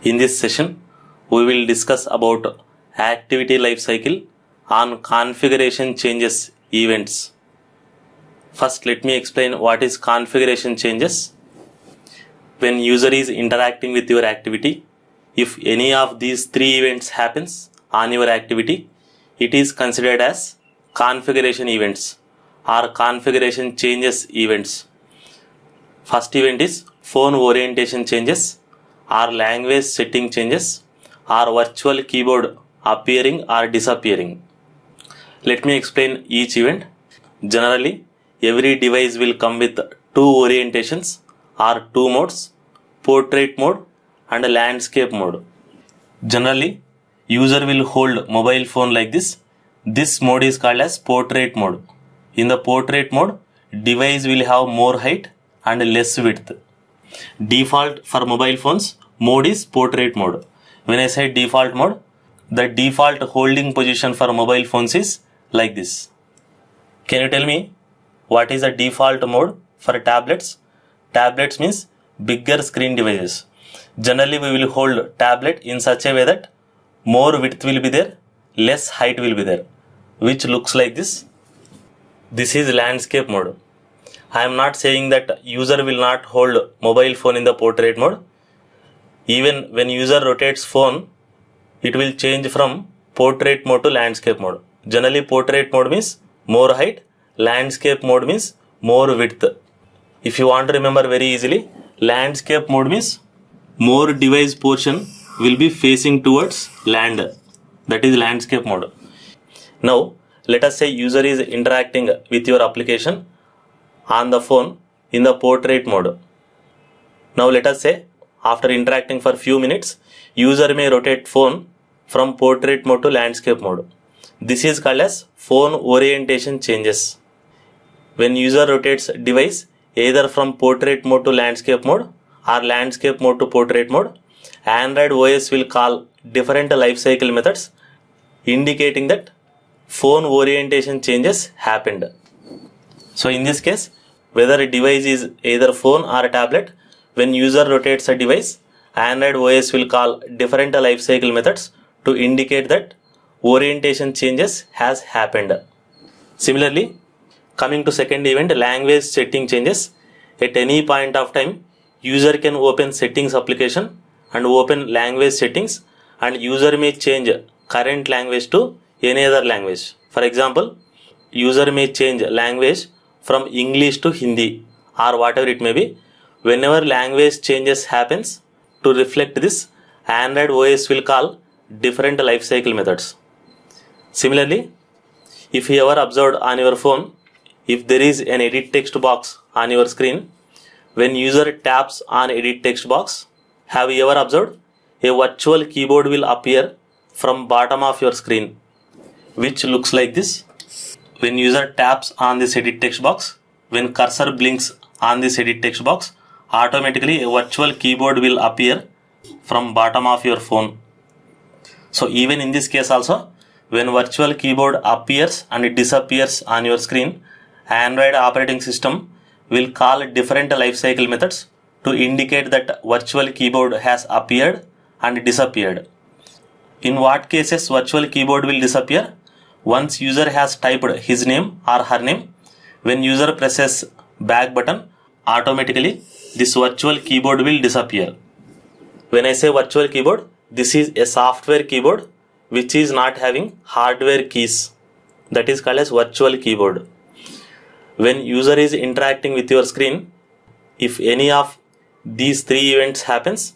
In this session, we will discuss about activity lifecycle on configuration changes events. First, let me explain what is configuration changes. When user is interacting with your activity, if any of these three events happens on your activity, it is considered as configuration events or configuration changes events. First event is phone orientation changes or language setting changes or virtual keyboard appearing or disappearing. Let me explain each event. Generally, every device will come with two orientations or two modes, portrait mode and landscape mode. Generally, user will hold mobile phone like this. This mode is called as portrait mode. In the portrait mode, device will have more height and less width. Default for mobile phones mode is portrait mode. When I say default mode, the default holding position for mobile phones is like this. Can you tell me what is the default mode for tablets? Tablets means bigger screen devices. Generally, we will hold tablet in such a way that more width will be there, less height will be there, which looks like this. This is landscape mode. I am not saying that user will not hold mobile phone in the portrait mode. Even when user rotates phone, it will change from portrait mode to landscape mode. Generally, portrait mode means more height, landscape mode means more width. If you want to remember very easily, landscape mode means more device portion will be facing towards land. That is landscape mode. Now, let us say user is interacting with your application on the phone in the portrait mode. Now let us say after interacting for few minutes, user may rotate phone from portrait mode to landscape mode. This is called as phone orientation changes. When user rotates device either from portrait mode to landscape mode or landscape mode to portrait mode, Android OS will call different lifecycle methods indicating that phone orientation changes happened. So in this case, whether a device is either phone or a tablet, when user rotates a device, Android OS will call different lifecycle methods to indicate that orientation changes has happened. Similarly, coming to second event, language setting changes. At any point of time, user can open settings application and open language settings, and user may change current language to any other language. For example, user may change language from English to Hindi or whatever it may be. Whenever language changes happens, to reflect this, Android OS will call different lifecycle methods. Similarly, if you ever observed on your phone, if there is an edit text box on your screen, when user taps on edit text box, have you ever observed a virtual keyboard will appear from bottom of your screen, which looks like this. When user taps on this edit text box, when cursor blinks on this edit text box, automatically a virtual keyboard will appear from bottom of your phone. So even in this case also, when virtual keyboard appears and it disappears on your screen, Android operating system will call different lifecycle methods to indicate that virtual keyboard has appeared and disappeared. In what cases virtual keyboard will disappear? Once user has typed his name or her name, when user presses back button, automatically this virtual keyboard will disappear. When I say virtual keyboard, this is a software keyboard which is not having hardware keys. That is called as virtual keyboard. When user is interacting with your screen, if any of these three events happens,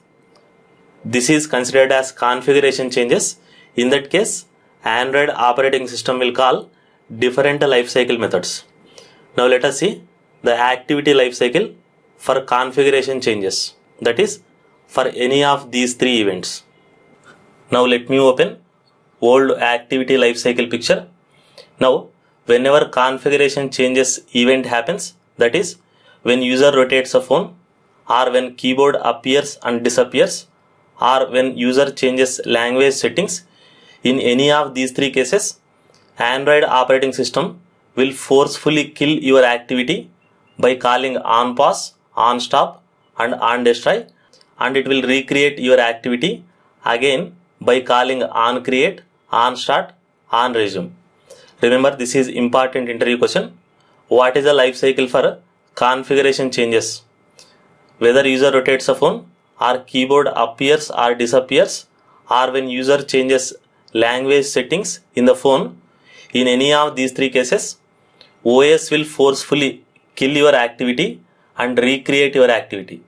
this is considered as configuration changes. In that case, Android operating system will call different lifecycle methods. Now let us see the activity lifecycle for configuration changes. That is for any of these three events. Now let me open old activity lifecycle picture. Now whenever configuration changes event happens, that is when user rotates a phone, or when keyboard appears and disappears, or when user changes language settings, in any of these three cases, Android operating system will forcefully kill your activity by calling on pause, on stop and on destroy, and it will recreate your activity again by calling onCreate, onStart, onResume. Remember, this is important interview question. What is the life cycle for configuration changes? Whether user rotates a phone, or keyboard appears or disappears, or when user changes language settings in the phone, in any of these three cases, OS will forcefully kill your activity and recreate your activity.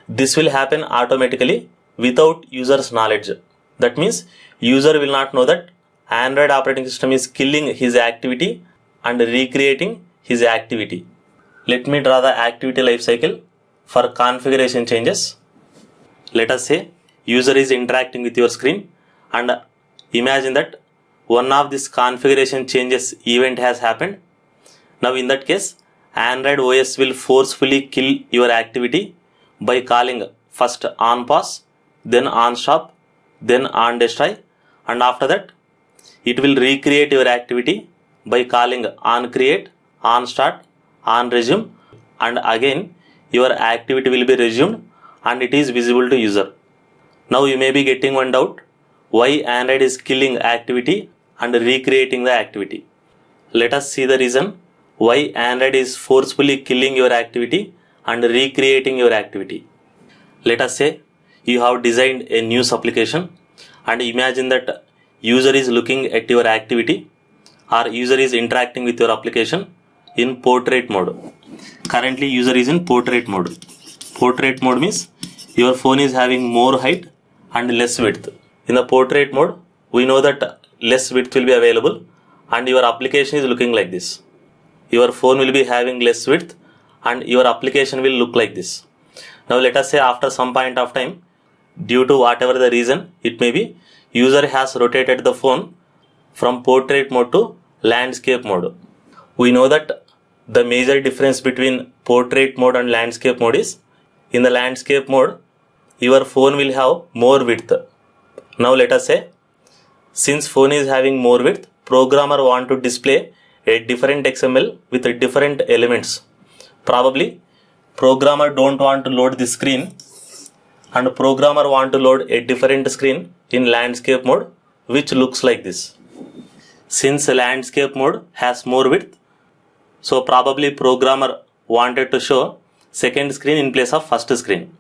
This will happen automatically without user's knowledge. That means user will not know that Android operating system is killing his activity and recreating his activity. Let me draw the activity life cycle for configuration changes. Let us say user is interacting with your screen, and imagine that one of this configuration changes event has happened. Now in that case, Android OS will forcefully kill your activity by calling first onPause, then onStop, then onDestroy, and after that it will recreate your activity by calling onCreate, onStart, onResume, and again your activity will be resumed and it is visible to user. Now you may be getting one doubt, why Android is killing activity and recreating the activity. Let us see the reason why Android is forcefully killing your activity and recreating your activity. Let us say you have designed a news application and imagine that user is looking at your activity or user is interacting with your application in portrait mode. Currently user is in portrait mode. Portrait mode means your phone is having more height and less width. In the portrait mode, we know that less width will be available and your application is looking like this. Your phone will be having less width and your application will look like this. Now let us say after some point of time, due to whatever the reason it may be, user has rotated the phone from portrait mode to landscape mode. We know that the major difference between portrait mode and landscape mode is, in the landscape mode, your phone will have more width. Now let us say, since phone is having more width, programmer want to display a different XML with different elements. Probably programmer don't want to load this screen and programmer want to load a different screen in landscape mode which looks like this. Since landscape mode has more width, so probably programmer wanted to show second screen in place of first screen.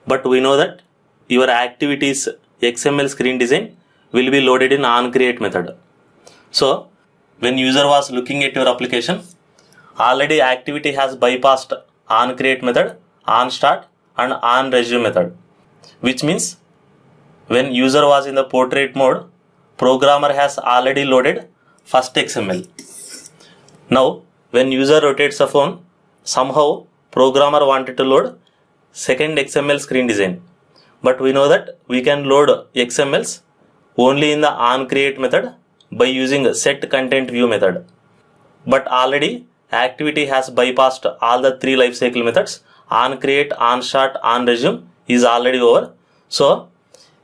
But we know that your activities XML screen design will be loaded in onCreate method. So when user was looking at your application, already activity has bypassed onCreate method, onStart and onResume method, which means when user was in the portrait mode, programmer has already loaded first XML. Now when user rotates the phone, somehow programmer wanted to load second XML screen design. But we know that we can load XMLs only in the onCreate method by using set content view method. But already activity has bypassed all the three lifecycle methods. OnCreate, OnStart, OnResume is already over. So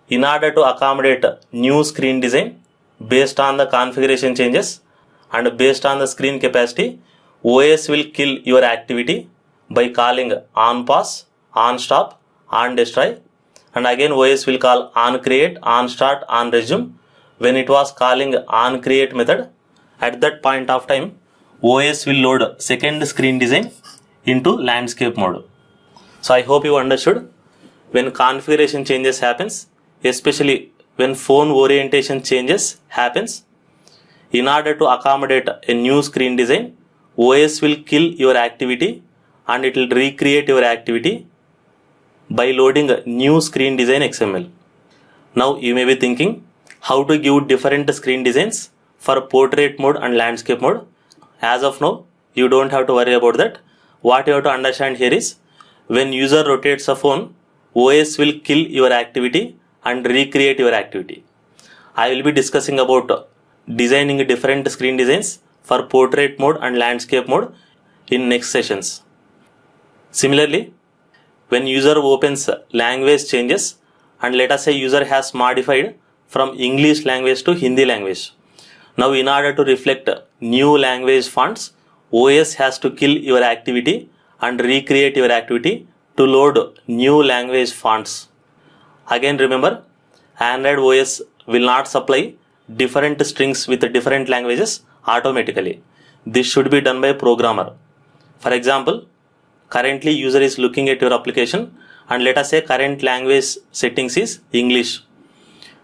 in order to accommodate new screen design based on the configuration changes and based on the screen capacity, OS will kill your activity by calling onPause, onStop, onDestroy, and again OS will call onCreate, onStart, onResume. When it was calling onCreate method, at that point of time, OS will load second screen design into landscape mode. So I hope you understood. When configuration changes happens, especially when phone orientation changes happens, in order to accommodate a new screen design, OS will kill your activity and it will recreate your activity by loading a new screen design XML. Now you may be thinking how to give different screen designs for portrait mode and landscape mode. As of now, you don't have to worry about that. What you have to understand here is, when user rotates a phone, OS will kill your activity and recreate your activity. I will be discussing about designing different screen designs for portrait mode and landscape mode in next sessions. Similarly, when user opens language changes, and let us say user has modified from English language to Hindi language. Now in order to reflect new language fonts, OS has to kill your activity and recreate your activity to load new language fonts. Again remember, Android OS will not supply different strings with different languages automatically. This should be done by programmer. For example, currently user is looking at your application and let us say current language settings is English.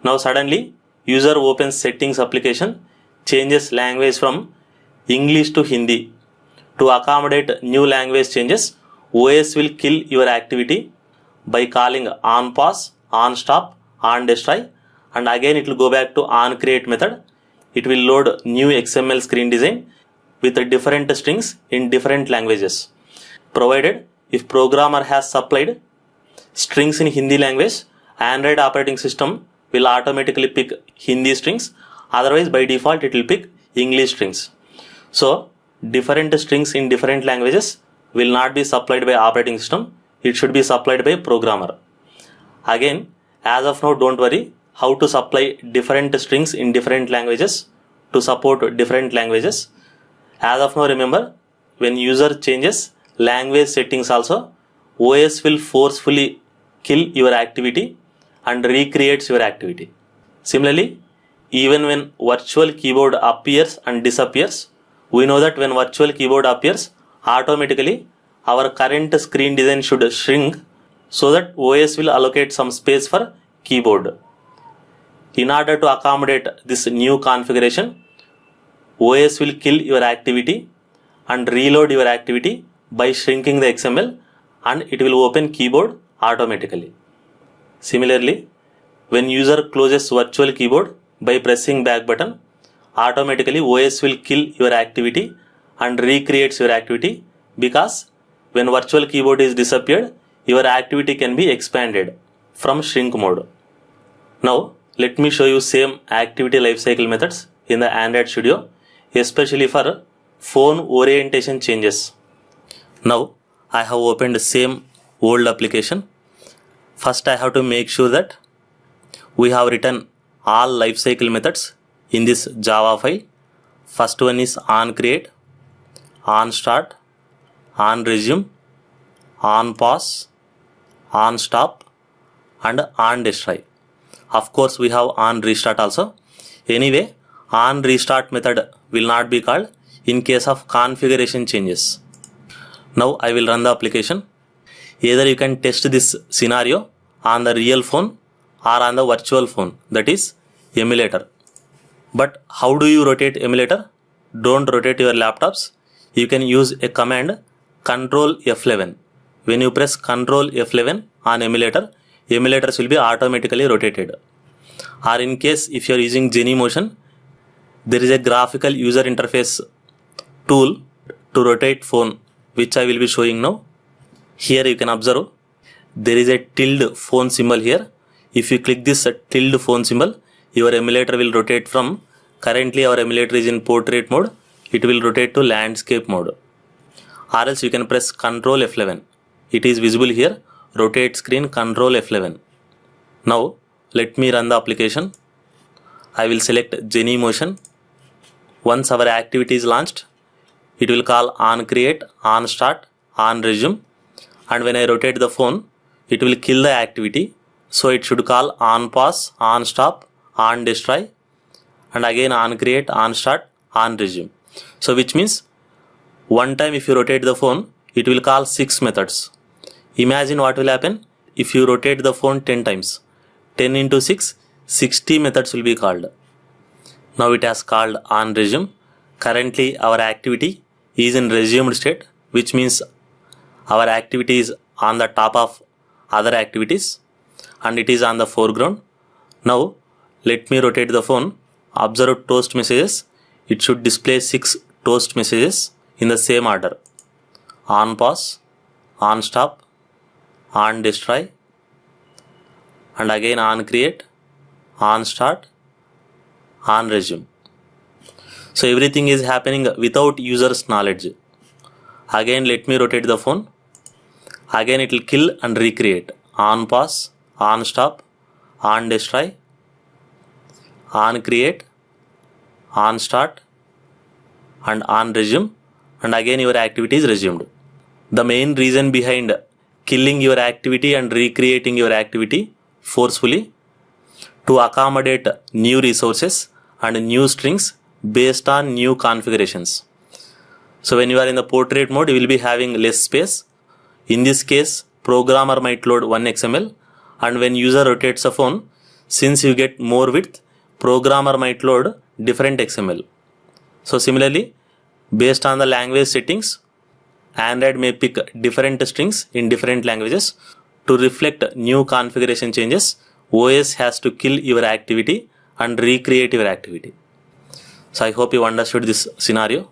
Now suddenly user opens settings application, changes language from English to Hindi. To accommodate new language changes, OS will kill your activity by calling on pause, on stop, on destroy, and again it will go back to on create method. It will load new XML screen design with different strings in different languages. Provided if programmer has supplied strings in Hindi language, Android operating system will automatically pick Hindi strings. Otherwise by default it will pick English strings. So different strings in different languages will not be supplied by operating system. It should be supplied by programmer. Again, as of now, don't worry how to supply different strings in different languages to support different languages. As of now, remember, when user changes language settings also, OS will forcefully kill your activity and recreates your activity. Similarly, even when virtual keyboard appears and disappears, we know that when virtual keyboard appears, automatically our current screen design should shrink so that OS will allocate some space for keyboard. In order to accommodate this new configuration, OS will kill your activity and reload your activity by shrinking the XML, and it will open keyboard automatically. Similarly, when user closes virtual keyboard by pressing back button, automatically OS will kill your activity and recreates your activity, because when virtual keyboard is disappeared, your activity can be expanded from shrink mode. Now let me show you same activity lifecycle methods in the Android Studio, especially for phone orientation changes. Now I have opened the same old application. First I have to make sure that we have written all lifecycle methods in this Java file. First one is on create, on start, on resume, on pause, on stop, and on destroy. Of course we have on restart also. Anyway, on restart method will not be called in case of configuration changes. Now I will run the application. Either you can test this scenario on the real phone or on the virtual phone, that is emulator. But how do you rotate emulator? Don't rotate your laptops. You can use a command Control F11. When you press Control F11 on emulator, emulators will be automatically rotated. Or in case if you are using Genymotion, there is a graphical user interface tool to rotate phone, which I will be showing now. Here you can observe there is a tilde phone symbol here. If you click this tilde phone symbol, your emulator will rotate from, currently our emulator is in portrait mode, it will rotate to landscape mode. Or else you can press Ctrl F11. It is visible here, rotate screen Ctrl F11. Now let me run the application. I will select Genymotion. Once our activity is launched, it will call on create, on start, on resume, and when I rotate the phone, it will kill the activity. So it should call on pause, on stop, on destroy, and again on create, on start, on resume. So which means one time if you rotate the phone, it will call 6 methods. Imagine what will happen if you rotate the phone 10 times. 10 into 6, 60 methods will be called. Now it has called on resume. Currently our activity is in resumed state, which means our activity is on the top of other activities and it is on the foreground. Now let me rotate the phone. Observe toast messages. It should display 6 toast messages in the same order. On pause, on stop, on destroy, and again on create, on start, on resume. So everything is happening without user's knowledge. Again let me rotate the phone. Again it will kill and recreate. On pause, on stop, on destroy, on create, on start, and on resume, and again your activity is resumed. The main reason behind killing your activity and recreating your activity forcefully to accommodate new resources and new strings based on new configurations. So when you are in the portrait mode, you will be having less space. In this case, programmer might load 1 XML, and when user rotates a phone, since you get more width, programmer might load different XML. So similarly, based on the language settings, Android may pick different strings in different languages. To reflect new configuration changes, OS has to kill your activity and recreate your activity. So I hope you understood this scenario.